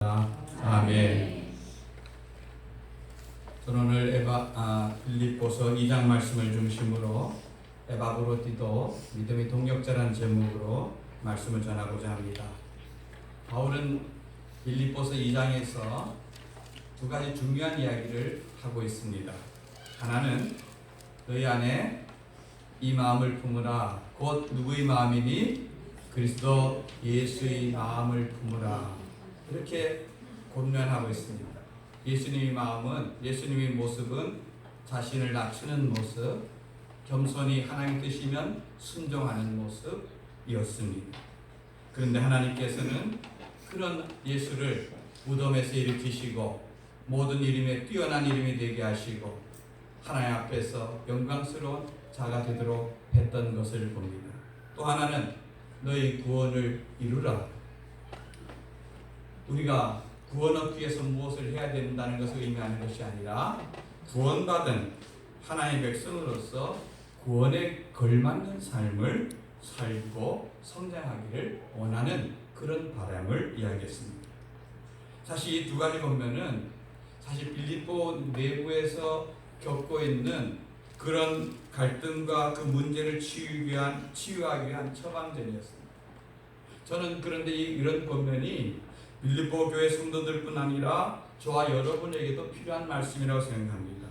기도합니다. 아멘. 저는 오늘 빌립보서 2장 말씀을 중심으로 에바브로디도 믿음의 동력자라는 제목으로 말씀을 전하고자 합니다. 바울은 빌립보서 2장에서 두 가지 중요한 이야기를 하고 있습니다. 하나는 너희 안에 이 마음을 품으라. 곧 누구의 마음이니? 그리스도 예수의 마음을 품으라. 이렇게 권면하고 있습니다. 예수님의 마음은, 예수님의 모습은 자신을 낮추는 모습, 겸손히 하나님 뜻이면 순종하는 모습이었습니다. 그런데 하나님께서는 그런 예수를 무덤에서 일으키시고 모든 이름에 뛰어난 이름이 되게 하시고 하나님 앞에서 영광스러운 자가 되도록 했던 것을 봅니다. 또 하나는 너희 구원을 이루라. 우리가 구원 얻기 위해서 무엇을 해야 된다는 것을 의미하는 것이 아니라 구원받은 하나님의 백성으로서 구원에 걸맞는 삶을 살고 성장하기를 원하는 그런 바람을 이야기했습니다. 사실 이 두 가지 보면은 사실 빌립보 내부에서 겪고 있는 그런 갈등과 그 문제를 치유하기 위한 처방전이었습니다. 저는 그런데 이런 권면이 빌립보 교회 성도들뿐 아니라 저와 여러분에게도 필요한 말씀이라고 생각합니다.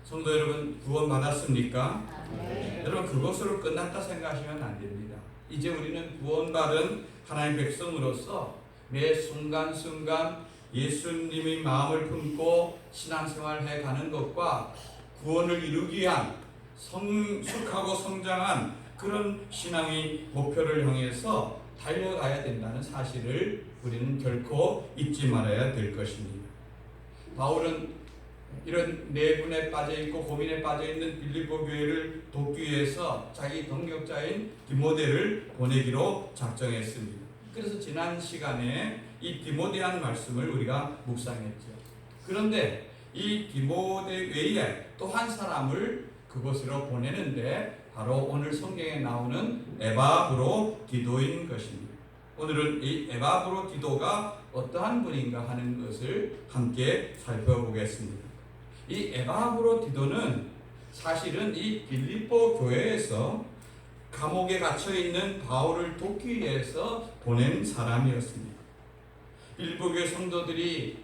성도 여러분, 구원 받았습니까? 네. 여러분, 그것으로 끝났다 생각하시면 안 됩니다. 이제 우리는 구원받은 하나님의 백성으로서 매 순간순간 예수님의 마음을 품고 신앙생활해 가는 것과 구원을 이루기 위한 성숙하고 성장한 그런 신앙의 목표를 향해서 달려가야 된다는 사실을 우리는 결코 잊지 말아야 될 것입니다. 바울은 이런 내분에 빠져있고 고민에 빠져있는 빌립보 교회를 돕기 위해서 자기 동역자인 디모데를 보내기로 작정했습니다. 그래서 지난 시간에 이 디모데한 말씀을 우리가 묵상했죠. 그런데 이 디모데 외에 또 한 사람을 그곳으로 보내는데 바로 오늘 성경에 나오는 에바브로디도인 것입니다. 오늘은 이 에바브로디도가 어떠한 분인가 하는 것을 함께 살펴보겠습니다. 이 에바브로디도는 사실은 이 빌립보 교회에서 감옥에 갇혀있는 바울을 돕기 위해서 보낸 사람이었습니다. 빌립보 교회 성도들이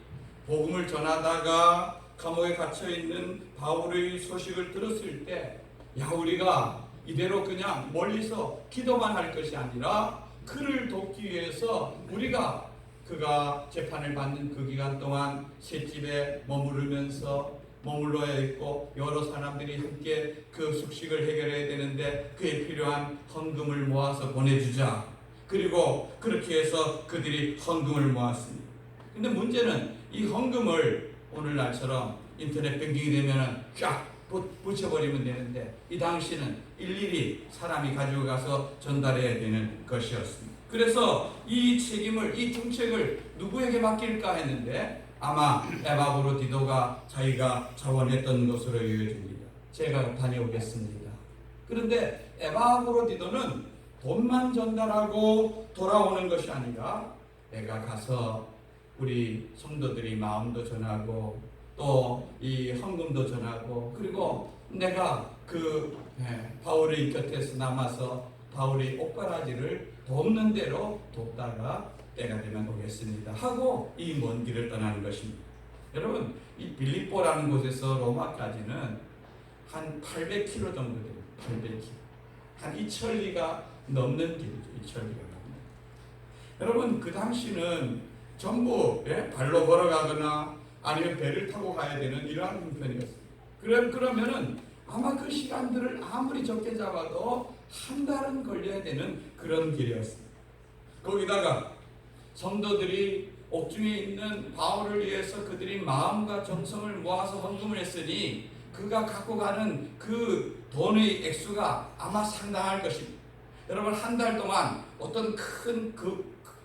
복음을 전하다가 감옥에 갇혀있는 바울의 소식을 들었을 때, 야, 우리가 이대로 그냥 멀리서 기도만 할 것이 아니라 그를 돕기 위해서 우리가 그가 재판을 받는 그 기간 동안 셋집에 머물러야 있고 여러 사람들이 함께 그 숙식을 해결해야 되는데 그에 필요한 헌금을 모아서 보내주자. 그리고 그렇게 해서 그들이 헌금을 모았습니다. 근데 문제는 이 헌금을 오늘날처럼 인터넷 뱅킹이 되면은 쫙 붙여버리면 되는데 이 당시는 일일이 사람이 가지고 가서 전달해야 되는 것이었습니다. 그래서 이 책임을, 이 중책을 누구에게 맡길까 했는데 아마 에바브로디도가 자기가 자원했던 것으로 여겨집니다. 제가 다녀오겠습니다. 그런데 에바브로디도는 돈만 전달하고 돌아오는 것이 아니라 내가 가서 우리 성도들이 마음도 전하고 또 이 헌금도 전하고 그리고 내가 바울의 곁에서 남아서 바울의 옥바라지를 돕는 대로 돕다가 때가 되면 오겠습니다 하고 이 먼 길을 떠나는 것입니다. 여러분, 이 빌립보라는 곳에서 로마까지는 한 800km 정도 됩니다. 800km. 한 2천리가 넘는 길이죠. 2천리가 넘는. 여러분, 그 당시는 전부 발로 걸어가거나 아니면 배를 타고 가야 되는 이러한 형편이었습니다. 그러면은 아마 그 시간들을 아무리 적게 잡아도 한 달은 걸려야 되는 그런 길이었습니다. 거기다가 성도들이 옥중에 있는 바울을 위해서 그들이 마음과 정성을 모아서 헌금을 했으니 그가 갖고 가는 그 돈의 액수가 아마 상당할 것입니다. 여러분, 한 달 동안 어떤 큰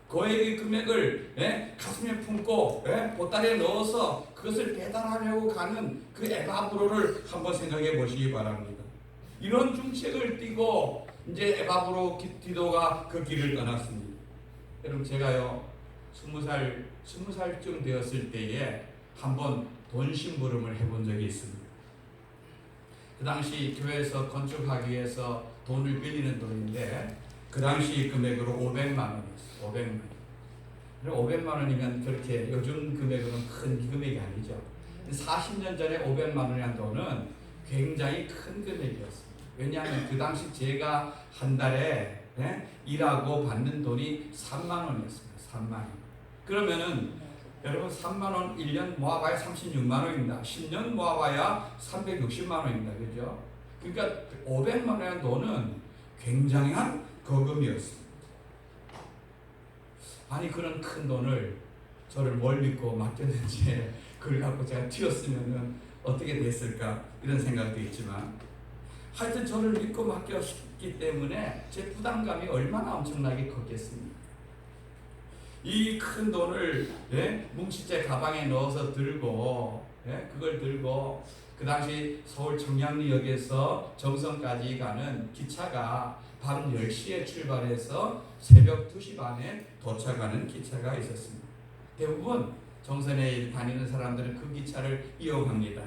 거액의 금액을 가슴에 품고 보따리에 넣어서 그것을 배달하려고 가는 그 에바브로를 한번 생각해 보시기 바랍니다. 이런 중책을 띠고 이제 에바브로디도가 그 길을 떠났습니다. 여러분, 제가요 20살 20살쯤 되었을 때에 한번 돈 심부름을 해본 적이 있습니다. 그 당시 교회에서 건축하기 위해서 돈을 빌리는 돈인데 그 당시 금액으로 500만 원이었어요. 500만 원. 500만 원이면 그렇게 요즘 금액으로는 큰 금액이 아니죠. 40년 전에 500만 원이라는 돈은 굉장히 큰 금액이었습니다. 왜냐하면 그 당시 제가 한 달에 일하고 받는 돈이 3만 원이었습니다. 3만 원. 그러면은 여러분 3만 원 1년 모아봐야 36만 원입니다. 10년 모아봐야 360만 원입니다. 그죠? 그러니까 500만 원이라는 돈은 굉장한 거금이었습니다. 아니 그런 큰 돈을 저를 뭘 믿고 맡겼는지 그걸 갖고 제가 튀었으면 어떻게 됐을까 이런 생각도 있지만 하여튼 저를 믿고 맡겼기 때문에 제 부담감이 얼마나 엄청나게 컸겠습니까? 이 큰 돈을 뭉치째 가방에 넣어서 들고 그걸 들고 그 당시 서울 청량리역에서 정선까지 가는 기차가 밤 10시에 출발해서 새벽 2시 반에 도착하는 기차가 있었습니다. 대부분 정선에 다니는 사람들은 그 기차를 이용합니다.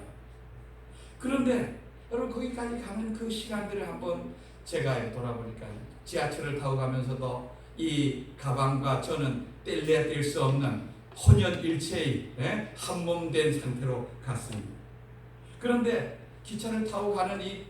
그런데 여러분 거기까지 가는 그 시간들을 한번 제가 돌아보니까 지하철을 타고 가면서도 이 가방과 저는 뗄래야 뗄 수 없는 혼연일체의 한몸된 상태로 갔습니다. 그런데 기차를 타고 가는 이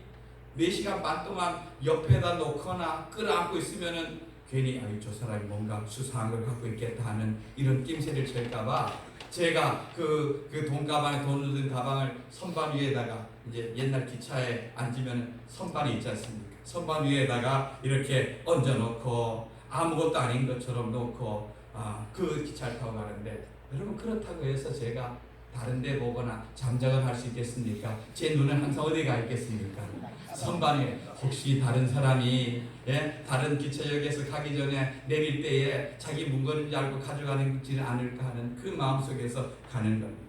4시간 반 동안 옆에다 놓거나 끌어안고 있으면은 괜히 저 사람이 뭔가 수상한 걸 갖고 있겠다 하는 이런 낌새를 찰까봐 제가 그 돈가방에 돈을 든 가방을 선반 위에다가 이제 옛날 기차에 앉으면 선반이 있지 않습니까? 선반 위에다가 이렇게 얹어놓고 아무것도 아닌 것처럼 놓고 그 기차를 타고 가는데 여러분 그렇다고 해서 제가 다른 데 보거나 잠작을 할 수 있겠습니까? 제 눈은 항상 어디 가 있겠습니까? 선반에 혹시 다른 사람이 다른 기차역에서 가기 전에 내릴 때에 자기 물건인 줄 알고 가져가는지는 않을까 하는 그 마음속에서 가는 겁니다.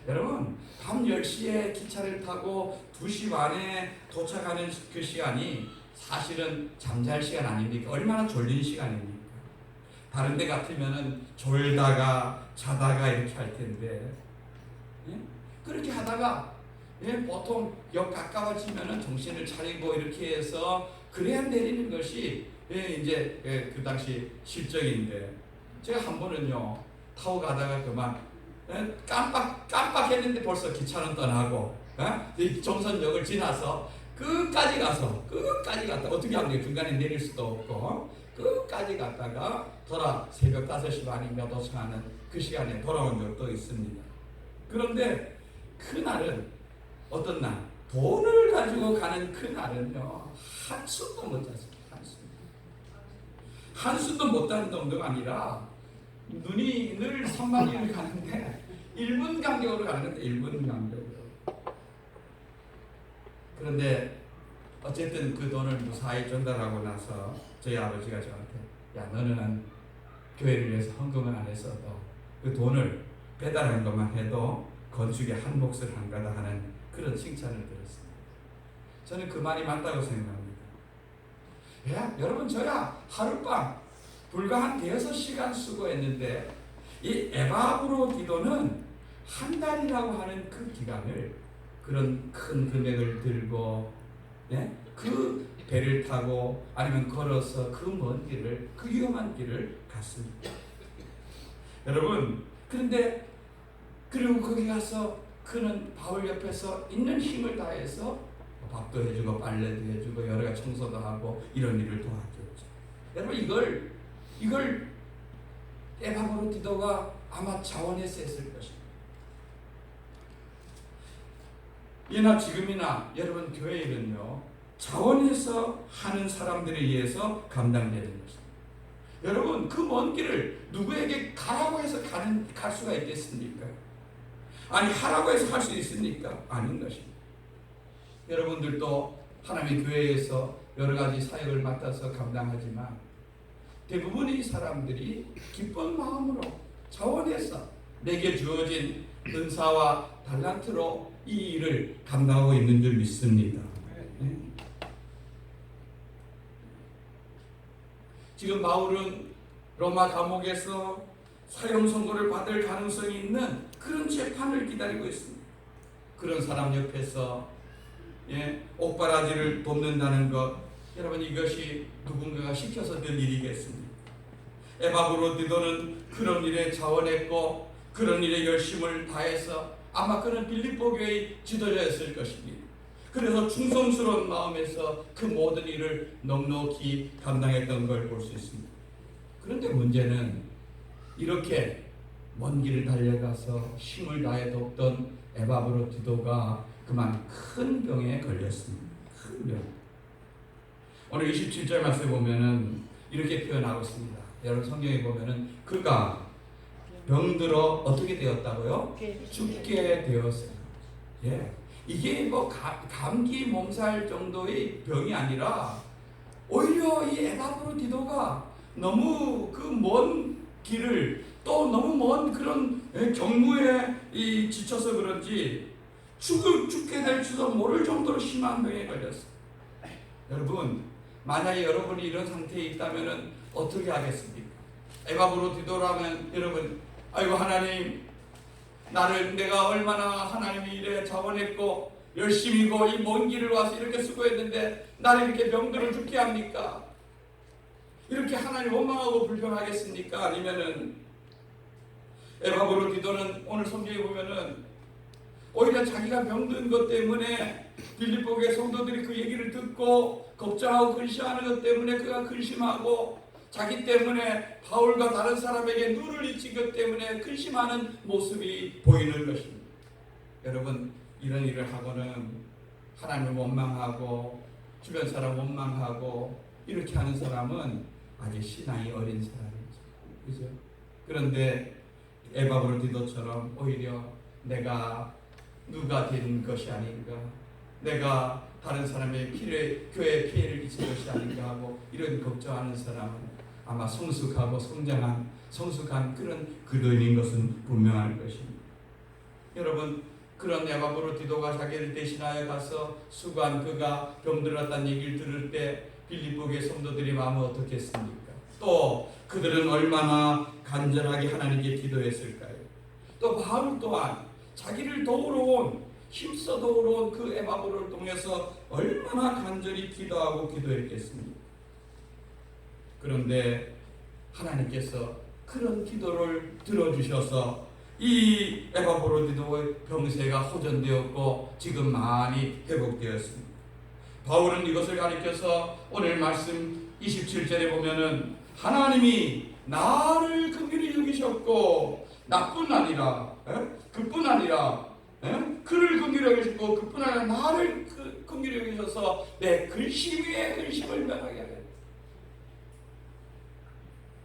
여러분 밤 10시에 기차를 타고 2시 반에 도착하는 그 시간이 사실은 잠잘 시간 아닙니까? 얼마나 졸린 시간입니까? 다른 데 같으면은 졸다가 자다가 이렇게 할 텐데 그렇게 하다가 보통 역 가까워지면은 정신을 차리고 이렇게 해서 그래야 내리는 것이 이제 그 당시 실정인데 제가 한 번은요 타고 가다가 그만 깜빡했는데 벌써 기차는 떠나고 이 정선역을 지나서 끝까지 갔다 어떻게 하면 중간에 내릴 수도 없고 끝까지 갔다가 새벽 5시 반인가 도착하는 그 시간에 돌아온 적도 있습니다. 그런데 그날은 어떤 날 돈을 가지고 가는 그날은요 한숨도 못 잤습니다. 한숨도 못 자는 정도가 아니라 눈이 늘 선반위를 가는데 1분 간격으로 가는데 1분 간격으로. 그런데 어쨌든 그 돈을 무사히 전달하고 나서 저희 아버지가 저한테 야 너는 교회를 위해서 헌금을 안 했어도 그 돈을 배달한 것만 해도 건축에 한 몫을 한 거다 하는 그런 칭찬을 들었습니다. 저는 그 말이 맞다고 생각합니다. 여러분 저야 하룻밤 불과 한 5시간 수고했는데 이 에바브로 기도는 한 달이라고 하는 그 기간을 그런 큰 금액을 들고 그 배를 타고 아니면 걸어서 그 먼 길을 그 위험한 길을 갔습니다. 여러분 그런데 그리고 거기 가서 그는 바울 옆에서 있는 힘을 다해서 밥도 해주고 빨래도 해주고 여러 가지 청소도 하고 이런 일을 도와줬죠. 여러분 이걸 에바브로 디도가 아마 자원해서 했을 것입니다. 예나 지금이나 여러분 교회 일은요 자원해서 하는 사람들에 의해서 감당되는 것입니다. 여러분 그 먼 길을 누구에게 가라고 해서 갈 수가 있겠습니까? 아니 하라고 해서 할 수 있습니까? 아닌 것입니다. 여러분들도 하나님의 교회에서 여러 가지 사역을 맡아서 감당하지만 대부분의 사람들이 기쁜 마음으로 자원해서 내게 주어진 은사와 달란트로 이 일을 감당하고 있는 줄 믿습니다. 지금 바울은 로마 감옥에서 사형 선고를 받을 가능성이 있는 그런 재판을 기다리고 있습니다. 그런 사람 옆에서 옥바라지를 돕는다는 것, 여러분 이것이 누군가가 시켜서 될 일이겠습니까? 에바브로디도는 그런 일에 자원했고 그런 일에 열심을 다해서 아마 그는 빌립보 교회의 지도자였을 것입니다. 그래서 충성스러운 마음에서 그 모든 일을 넉넉히 감당했던 걸 볼 수 있습니다. 그런데 문제는 이렇게 먼 길을 달려가서 힘을 다해 돕던 에바브로디도가 그만 큰 병에 걸렸습니다. 큰 병. 오늘 27절 말씀에 보면은 이렇게 표현하고 있습니다. 여러분 성경에 보면은 그가 병들어 어떻게 되었다고요? 죽게 되었어요. 예. 이게 뭐 감기 몸살 정도의 병이 아니라 오히려 이 에바브로디도가 너무 그 먼 길을 또 너무 먼 그런 경무에 지쳐서 그런지 죽게 될지도 모를 정도로 심한 병에 걸렸어요. 여러분 만약에 여러분이 이런 상태에 있다면 어떻게 하겠습니까? 에바브로디도라면 여러분 아이고 하나님 내가 얼마나 하나님 일에 자원했고 열심히고 이 먼 길을 와서 이렇게 수고했는데 나를 이렇게 병들어 죽게 합니까? 이렇게 하나님 원망하고 불평하겠습니까? 아니면은 에바브로디도는 오늘 성경에 보면은 오히려 자기가 병든 것 때문에 빌립보 교회 성도들이 그 얘기를 듣고 걱정하고 근심하는 것 때문에 그가 근심하고 자기 때문에 바울과 다른 사람에게 눈을 잊힌 것 때문에 근심하는 모습이 보이는 것입니다. 여러분 이런 일을 하고는 하나님을 원망하고 주변 사람 원망하고 이렇게 하는 사람은 아직 신앙이 어린 사람이죠. 그죠? 그런데 에바브로디도처럼 오히려 내가 누가 된 것이 아닌가, 내가 다른 사람의 교회에 피해를 끼친 것이 아닌가 하고 이런 걱정하는 사람은 아마 성숙하고 성숙한 그런 그도인인 것은 분명할 것입니다. 여러분 그런 에바브로디도가 자기를 대신하여 가서 수고한 그가 병들었다는 얘기를 들을 때 빌립보 교회 성도들이 마음은 어떻겠습니까? 또 그들은 얼마나 간절하게 하나님께 기도했을까요? 또 바울 또한 자기를 도우러 온 힘써 도우러 온 그 에바브로를 통해서 얼마나 간절히 기도하고 기도했겠습니까? 그런데 하나님께서 그런 기도를 들어주셔서 이 에바브로디도의 병세가 호전되었고 지금 많이 회복되었습니다. 바울은 이것을 가리켜서 오늘 말씀 27절에 보면은 하나님이 나를 긍휼히 여기셨고 나뿐 아니라 그뿐 아니라 그를 긍휼히 여기셨고 그뿐 아니라 나를 긍휼히 여기셔서 내 근심 위에 근심을 면하게 하겠다.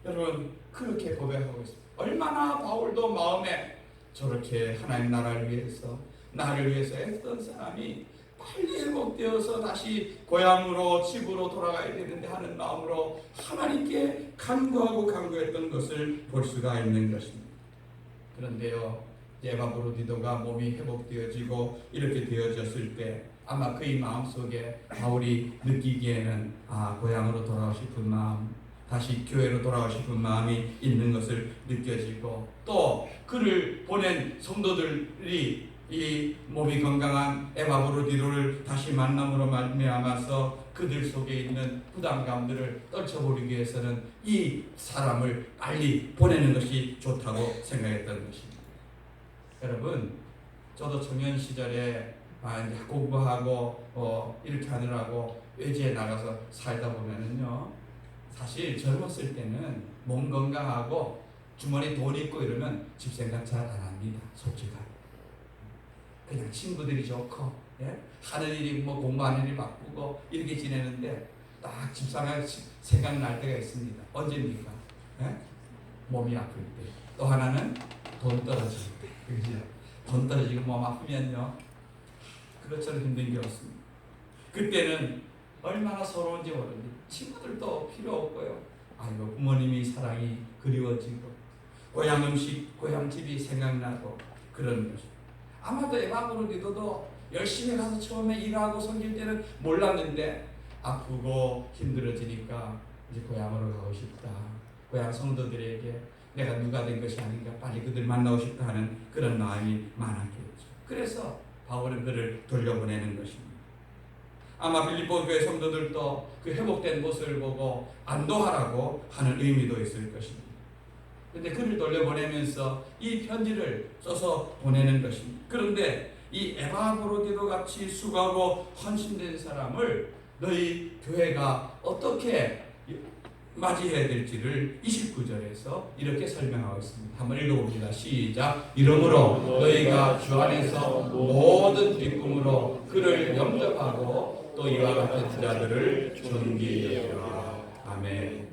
여러분 그렇게 고백하고 있습니다. 얼마나 바울도 마음에 저렇게 하나님 나라를 위해서 나를 위해서 애쓰던 사람이 빨리 회복되어서 다시 고향으로 집으로 돌아가야 되는데 하는 마음으로 하나님께 간구했던 것을 볼 수가 있는 것입니다. 그런데요 에바브로디도가 몸이 회복되어지고 이렇게 되어졌을 때 아마 그의 마음속에 바울이 느끼기에는 고향으로 돌아가고 싶은 마음, 다시 교회로 돌아가고 싶은 마음이 있는 것을 느껴지고 또 그를 보낸 성도들이 이 몸이 건강한 에바브로디도를 다시 만남으로 말미암아서 그들 속에 있는 부담감들을 떨쳐버리기 위해서는 이 사람을 빨리 보내는 것이 좋다고 생각했던 것입니다. 여러분 저도 청년 시절에 이제 공부하고 이렇게 하느라고 외지에 나가서 살다 보면은요 사실 젊었을 때는 몸 건강하고 주머니 돈 있고 이러면 집 생각 잘 안 합니다. 솔직하게 그냥 친구들이 좋고 하는 일이 뭐 공부하는 일이 바쁘고 이렇게 지내는데 딱 집 생각날 때가 있습니다. 언제입니까? 몸이 아플 때. 또 하나는 돈 떨어질 때. 그죠? 돈 떨어지고 몸 아프면요 그것처럼 힘든 게 없습니다. 그때는 얼마나 서러운지 모르는데 친구들도 필요 없고요. 아이고 부모님이 사랑이 그리워지고 고향 음식, 고향 집이 생각나고 그런 것입니다. 아마도 에바브로디도도 열심히 가서 처음에 일하고 섬길 때는 몰랐는데 아프고 힘들어지니까 이제 고향으로 가고 싶다. 고향 성도들에게 내가 누가 된 것이 아닌가, 빨리 그들 만나고 싶다 하는 그런 마음이 많았겠죠. 그래서 바울은 그를 돌려보내는 것입니다. 아마 빌립보 교회 성도들도 그 회복된 모습을 보고 안도하라고 하는 의미도 있을 것입니다. 그런데 그를 돌려보내면서 이 편지를 써서 보내는 것입니다. 그런데 이 에바브로디도 같이 수고하고 헌신된 사람을 너희 교회가 어떻게 맞이해야 될지를 29절에서 이렇게 설명하고 있습니다. 한번 읽어봅니다. 시작. 이러므로 너희가 주 안에서 모든 기쁨으로 그를 영접하고 또 이와 같은 자들을 존귀히 여기라. 아멘.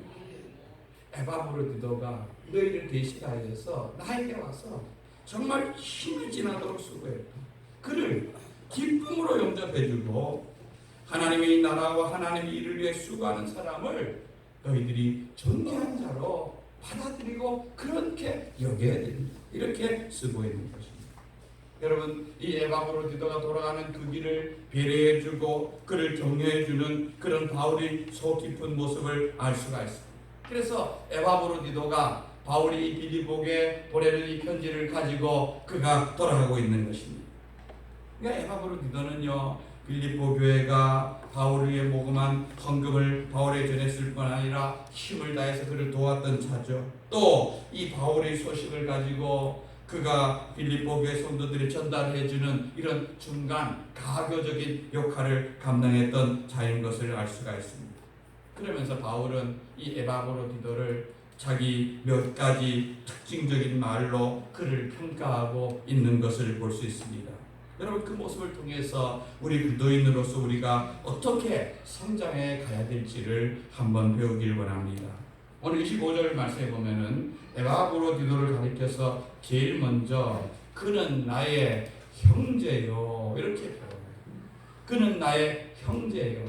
에바브로디도가 너희를 대신하여서 나에게 와서 정말 힘이 지나도록 수고했다. 그를 기쁨으로 영접해주고 하나님의 나라와 하나님의 일을 위해 수고하는 사람을 너희들이 존귀한 자로 받아들이고 그렇게 여겨야 됩니다. 이렇게 쓰고 있는 것입니다. 여러분, 이 에바브로디도가 돌아가는 그 길을 배려해주고 그를 격려해주는 그런 바울의 속 깊은 모습을 알 수가 있습니다. 그래서 에바브로디도가 바울이 이 빌립보에 보내는 이 편지를 가지고 그가 돌아가고 있는 것입니다. 그러니까 에바브로디도는요, 빌립보 교회가 바울을 위해 모금한 헌금을 바울에 전했을 뿐 아니라 힘을 다해서 그를 도왔던 자죠. 또 이 바울의 소식을 가지고 그가 빌립보 교회 성도들이 전달해주는 이런 중간 가교적인 역할을 감당했던 자인 것을 알 수가 있습니다. 그러면서 바울은 이 에바브로디도를 자기 몇 가지 특징적인 말로 그를 평가하고 있는 것을 볼 수 있습니다. 여러분, 그 모습을 통해서 우리 그리스도인으로서 우리가 어떻게 성장해 가야 될지를 한번 배우길 원합니다. 오늘 25절 말씀에 보면은 에바브로디도를 가리켜서 제일 먼저 그는 나의 형제요 이렇게 표현해요. 그는 나의 형제요.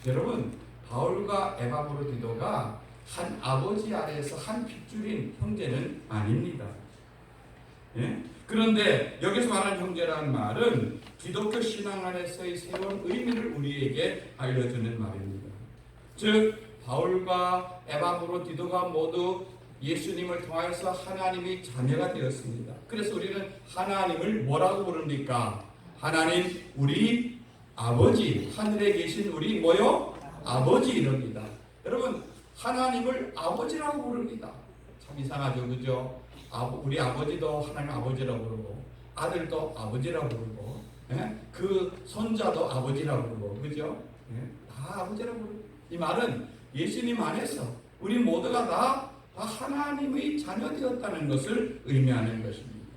여러분, 바울과 에바브로디도가 한 아버지 아래에서 한 핏줄인 형제는 아닙니다. 예? 그런데 여기서 말하는 형제라는 말은 기독교 신앙 안에서의 새로운 의미를 우리에게 알려주는 말입니다. 즉 바울과 에바브로디도가 모두 예수님을 통하여서 하나님의 자녀가 되었습니다. 그래서 우리는 하나님을 뭐라고 부릅니까? 하나님 우리 아버지, 하늘에 계신 우리 뭐요? 아버지 이럽니다. 여러분, 하나님을 아버지라고 부릅니다. 참 이상하죠, 그죠? 우리 아버지도 하나님 아버지라고 부르고 아들도 아버지라고 부르고 그 손자도 아버지라고 부르고 그죠? 다 아버지라고 부르고 이 말은 예수님 안에서 우리 모두가 다 하나님의 자녀 되었다는 것을 의미하는 것입니다.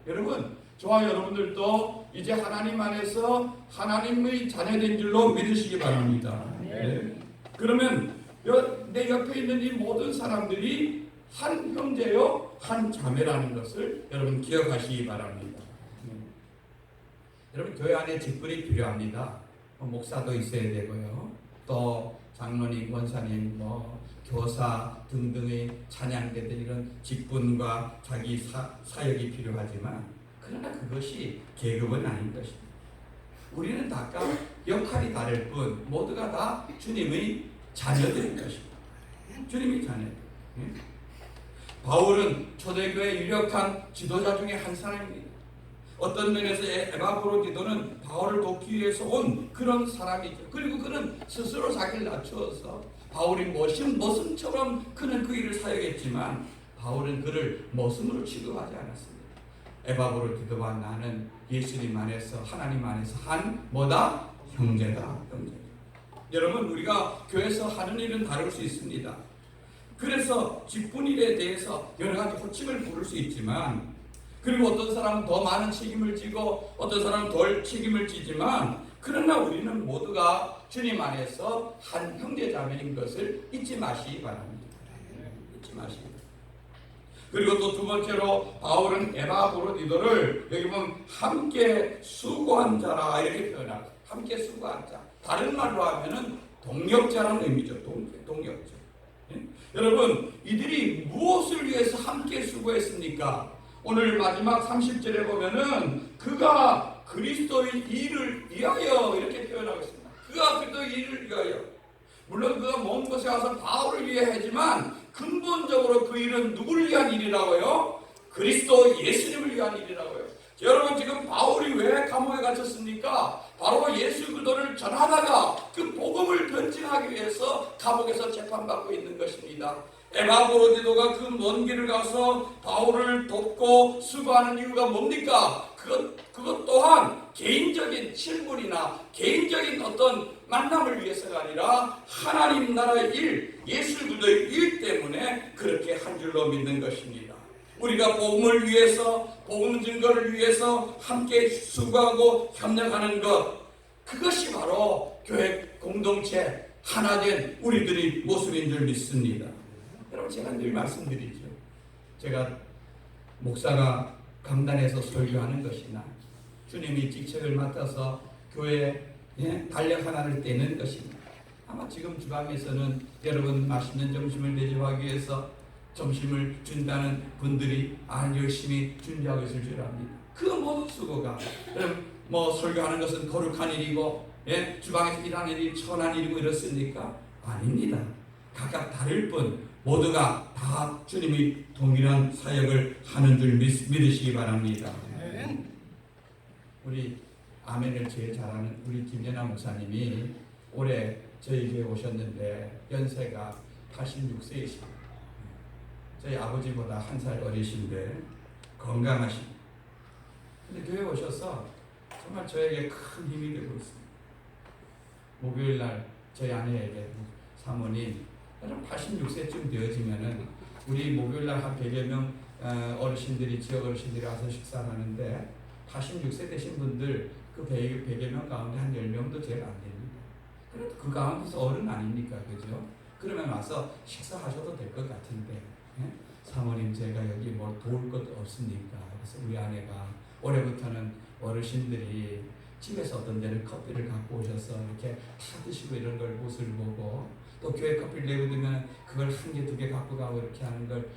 여러분, 저와 여러분들도 이제 하나님 안에서 하나님의 자녀된 줄로 믿으시기 바랍니다. 네. 그러면 내 옆에 있는 이 모든 사람들이 한 형제요, 한 자매라는 것을 여러분 기억하시기 바랍니다. 여러분, 교회 안에 직분이 필요합니다. 목사도 있어야 되고요. 또 장로님, 원사님, 교사 등등의 찬양대들 이런 직분과 자기 사역이 필요하지만 그러나 그것이 계급은 아닌 것입니다. 우리는 다 역할이 다를 뿐 모두가 다 주님의 자녀들인 것입니다. 주님의 자녀들. 바울은 초대교회의 유력한 지도자 중에 한 사람입니다. 어떤 면에서 에바브로디도는 바울을 돕기 위해서 온 그런 사람이죠. 그리고 그는 스스로 자기를 낮추어서 바울이 머슴처럼 그는 그 일을 사역했지만 바울은 그를 머슴으로 취급하지 않았습니다. 에바브로디도와 나는 예수님 안에서 하나님 안에서 한 뭐다? 형제다. 형제. 여러분, 우리가 교회에서 하는 일은 다를 수 있습니다. 그래서 직분일에 대해서 여러 가지 호칭을 부를 수 있지만 그리고 어떤 사람은 더 많은 책임을 지고 어떤 사람은 덜 책임을 지지만 그러나 우리는 모두가 주님 안에서 한 형제자매인 것을 잊지 마시기 바랍니다. 잊지 마시기 바랍니다. 그리고 또 두 번째로 바울은 에바브로디도를 여기 보면 함께 수고한 자라 이렇게 표현하고 함께 수고한 자. 다른 말로 하면은 동력자라는 의미죠. 동력자. 여러분, 이들이 무엇을 위해서 함께 수고했습니까? 오늘 마지막 30절에 보면은 그가 그리스도의 일을 위하여 이렇게 표현하고 있습니다. 그가 그리스도의 일을 위하여. 물론 그가 먼 곳에 와서 바울을 위해 하지만 근본적으로 그 일은 누구를 위한 일이라고요? 그리스도 예수님을 위한 일이라고요. 여러분, 지금 바울이 왜 감옥에 갇혔습니까? 바로 예수 그리스도를 전하다가 그 복음을 변증하기 위해서 감옥에서 재판받고 있는 것입니다. 에바브로디도가 그 먼 길을 가서 바울을 돕고 수고하는 이유가 뭡니까? 그것 또한 개인적인 친분이나 개인적인 어떤 만남을 위해서가 아니라 하나님 나라의 일, 예수 그리스도의 일 때문에 그렇게 한 줄로 믿는 것입니다. 우리가 복음을 위해서, 복음 증거를 위해서 함께 수고하고 협력하는 것, 그것이 바로 교회 공동체 하나된 우리들의 모습인 줄 믿습니다. 여러분, 제가 늘 말씀드리죠. 제가 목사가 강단에서 설교하는 것이나 주님이 직책을 맡아서 교회에 달력 하나를 떼는 것입니다. 아마 지금 주방에서는 여러분 맛있는 점심을 대접하기 위해서 점심을 준다는 분들이 열심히 준비하고 있을 줄 압니다. 그 모든 수고가 설교하는 것은 거룩한 일이고 주방에서 일하는 일이 천한 일이고 이렇습니까? 아닙니다. 각각 다를 뿐 모두가 다 주님이 동일한 사역을 하는 줄 믿으시기 바랍니다. 우리 아멘을 제일 잘하는 우리 김연아 목사님이 올해 저희 교회 오셨는데 연세가 86세이십니다. 저희 아버지보다 한 살 어리신데 건강하십니다. 근데 교회 오셔서 정말 저에게 큰 힘이 되고 있습니다. 목요일날 저희 아내에게 사모님, 86세쯤 되어지면은 우리 목요일날 한 100여 명 어르신들이, 지역 어르신들이 와서 식사를 하는데 86세 되신 분들 그 100여 명 가운데 한 10명도 제일 안 됩니다. 그래도 그 가운데서 어른 아닙니까? 그죠? 그러면 와서 식사하셔도 될 것 같은데 사모님, 제가 여기 뭐 도울 것도 없습니까? 그래서 우리 아내가 올해부터는 어르신들이 집에서 어떤 데는 커피를 갖고 오셔서 이렇게 타 드시고 이런 걸 모습을 보고 또 교회 커피를 내거두면 그걸 한 개, 두 개 갖고 가고 이렇게 하는 걸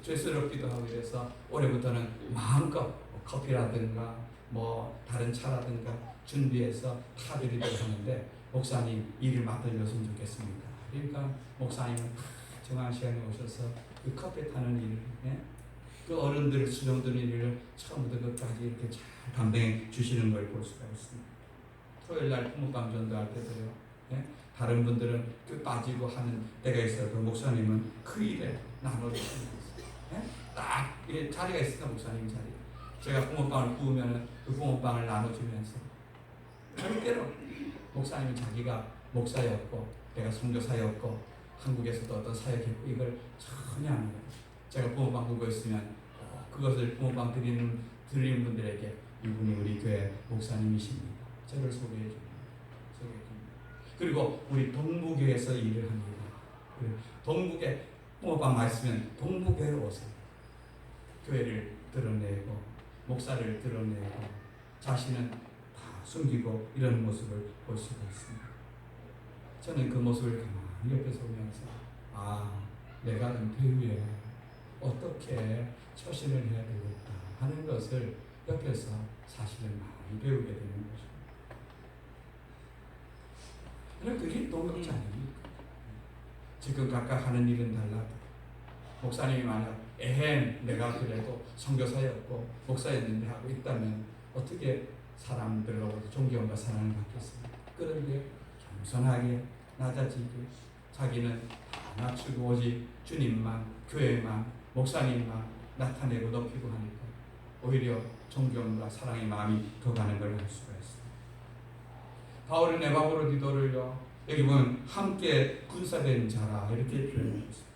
죄스럽기도 하고 이래서 올해부터는 마음껏 커피라든가 뭐 다른 차라든가 준비해서 타드리도록 하는데 목사님 일을 맡아주셨으면 좋겠습니다. 그러니까 목사님은 정한 시간에 오셔서 그 커피 타는 일, 그 어른들 수정드는 일을 처음부터 끝까지 이렇게 잘 감당해 주시는 걸 볼 수가 있습니다. 토요일날 부모감 전도할 때도요. 다른 분들은 그 빠지고 하는 때가 있어요. 그 목사님은 그 일에 나눠주시는 거예요. 딱 자리가 있으니까 목사님 자리. 제가 부모빵을 구우면 그 부모빵을 나눠주면서 절대로 목사님이 자기가 목사였고 내가 선교사였고 한국에서도 어떤 사역했고 이걸 전혀 안 해요. 제가 부모빵 구우고 있으면 그것을 부모빵 드리는 분들에게 이분이 우리 교회 목사님이십니다. 저를 소개해줍니다. 그리고 우리 동부교회에서 일을 합니다. 동북에 부모빵 맛있으면 동부교회 오세요. 교회를 드러내고 목사를 드러내고 자신은 다 숨기고 이런 모습을 볼 수가 있습니다. 저는 그 모습을 가만히 옆에서 보면서 내가 은퇴 후에 어떻게 처신을 해야 되겠다 하는 것을 옆에서 사실은 많이 배우게 되는 것입니다. 그게 동역자 아닙니까? 지금 각각 하는 일은 달라도 목사님이 만약 내가 그래도 선교사였고 목사였는데 하고 있다면 어떻게 사람들로부터 존경과 사랑을 받겠습니까? 그런데 겸손하게 낮아지게 자기는 다 낮추고 오직 주님만, 교회만, 목사님만 나타내고 높이고 하니까 오히려 존경과 사랑의 마음이 더 가는 걸 알 수가 있습니다. 바울은 에바브로디도를요, 여기 보면 함께 군사된 자라 이렇게 표현했습니다.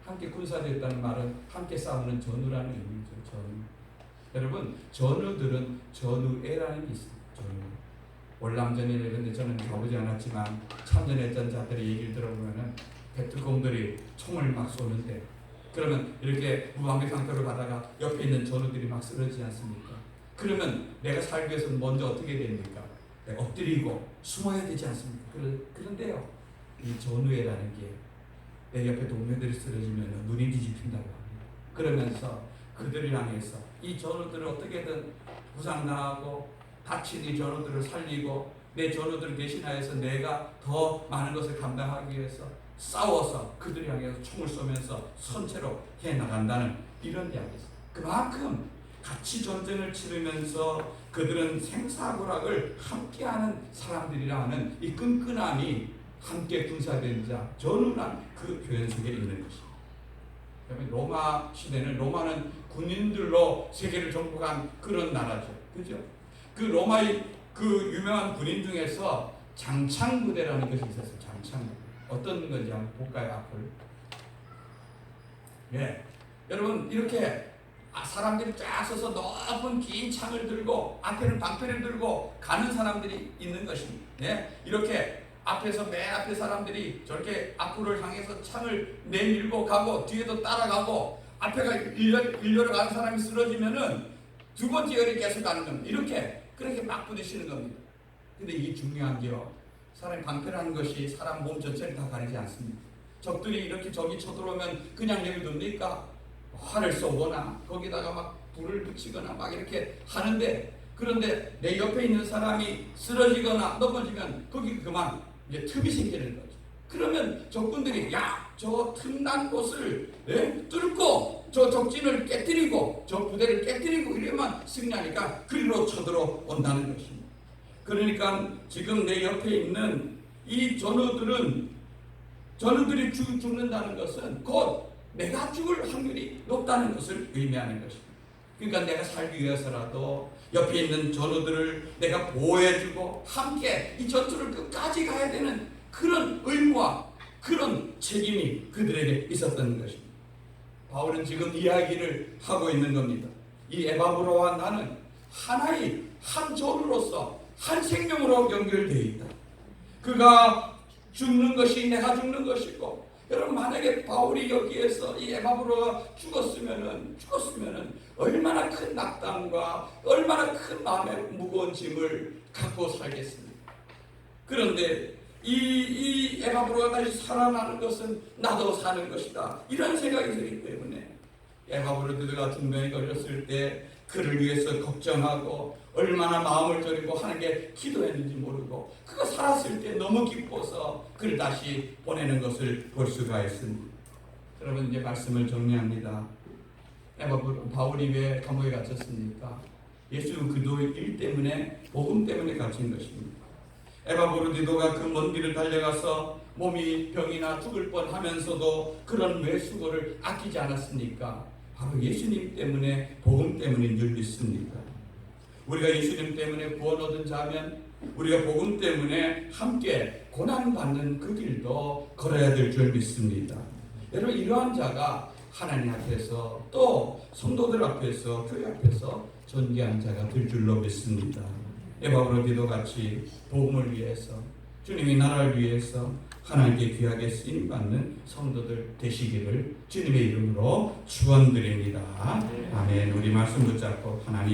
함께 군사됐다는 말은 함께 싸우는 전우라는 의미죠. 전우. 여러분, 전우들은 전우애라는 게 있습니다. 전우. 월남전이나 이런 데 저는 가보지 않았지만 참전했던 자들의 얘기를 들어보면은 백두공들이 총을 막 쏘는데 그러면 이렇게 무방비 상태로 가다가 옆에 있는 전우들이 막 쓰러지지 않습니까? 그러면 내가 살기 위해서는 먼저 어떻게 됩니까? 내가 엎드리고 숨어야 되지 않습니까? 그런데요, 이 전우애라는 게 내 옆에 동료들이 쓰러지면 눈이 뒤집힌다고 합니다. 그러면서 그들을 향해서 이 전우들을 어떻게든 부상당하고 다친 이 전우들을 살리고 내 전우들을 대신하여서 내가 더 많은 것을 감당하기 위해서 싸워서 그들을 향해서 총을 쏘면서 선체로 해나간다는 이런 이야기입니다. 그만큼 같이 전쟁을 치르면서 그들은 생사고락을 함께하는 사람들이라 하는 이 끈끈함이 함께 군사된 자, 전운한 그 표현 속에 있는 것입니다. 로마 시대는 로마는 군인들로 세계를 정복한 그런 나라죠. 그죠? 그 로마의 그 유명한 군인 중에서 장창부대라는 것이 있었어요. 장창부대. 어떤 건지 한번 볼까요? 앞을. 예. 여러분 이렇게 사람들이 쫙 서서 높은 긴 창을 들고 앞에는 방패를 들고 가는 사람들이 있는 것입니다. 예. 이렇게 앞에서 맨 앞에 사람들이 저렇게 앞으로 향해서 창을 내밀고 가고 뒤에도 따라가고 앞에가 일렬로 가는 사람이 쓰러지면은 두 번째 열이 계속 가는 겁니다. 이렇게 그렇게 막 부딪히는 겁니다. 근데 이게 중요한 게요. 사람이 방패라는 것이 사람 몸 전체를 다 가리지 않습니다. 적들이 이렇게 적이 쳐들어오면 그냥 내버려둡니까? 활을 쏘거나 거기다가 막 불을 붙이거나 막 이렇게 하는데, 그런데 내 옆에 있는 사람이 쓰러지거나 넘어지면 거기 그만 이제 틈이 생기는 거죠. 그러면 적군들이 저 틈난 곳을 뚫고 저 적진을 깨뜨리고 저 부대를 깨뜨리고 이래만 승리하니까 그리로 쳐들어온다는 것입니다. 그러니까 지금 내 옆에 있는 이 전우들이 죽는다는 것은 곧 내가 죽을 확률이 높다는 것을 의미하는 것입니다. 그러니까 내가 살기 위해서라도 옆에 있는 전우들을 내가 보호해주고 함께 이 전투를 끝까지 가야 되는 그런 의무와 그런 책임이 그들에게 있었던 것입니다. 바울은 지금 이야기를 하고 있는 겁니다. 이 에바브로와 나는 하나의 한 전우로서 한 생명으로 연결되어 있다. 그가 죽는 것이 내가 죽는 것이고, 여러분 만약에 바울이 여기에서 이 에바브로가 죽었으면은 얼마나 큰 낙담과 얼마나 큰 마음의 무거운 짐을 갖고 살겠습니까? 그런데 이 에바브로가 다시 살아나는 것은 나도 사는 것이다, 이런 생각이 들기 때문에 에바브로가 중병에 걸렸을 때 그를 위해서 걱정하고 얼마나 마음을 졸이고 하나님께 기도했는지 모르고 그가 살았을 때 너무 기뻐서 그를 다시 보내는 것을 볼 수가 있습니다. 여러분 이제 말씀을 정리합니다. 바울이 왜 감옥에 갇혔습니까? 예수 그리스도의 일 때문에, 복음 때문에 갇힌 것입니다. 에바브로디도가 그 먼 길을 달려가서 몸이 병이나 죽을 뻔하면서도 그런 외수고를 아끼지 않았습니까? 바로 예수님 때문에, 복음 때문인 줄 믿습니다. 우리가 예수님 때문에 구원 얻은 자면 우리가 복음 때문에 함께 고난받는 그 길도 걸어야 될 줄 믿습니다. 여러분 이러한 자가 하나님 앞에서 또 성도들 앞에서 교회 앞에서 존귀한 자가 될 줄로 믿습니다. 에바브로디도 같이 복음을 위해서, 주님의 나라를 위해서 하나님께 귀하게 쓰임받는 성도들 되시기를 주님의 이름으로 축원드립니다. 아멘. 우리 말씀 붙잡고 하나님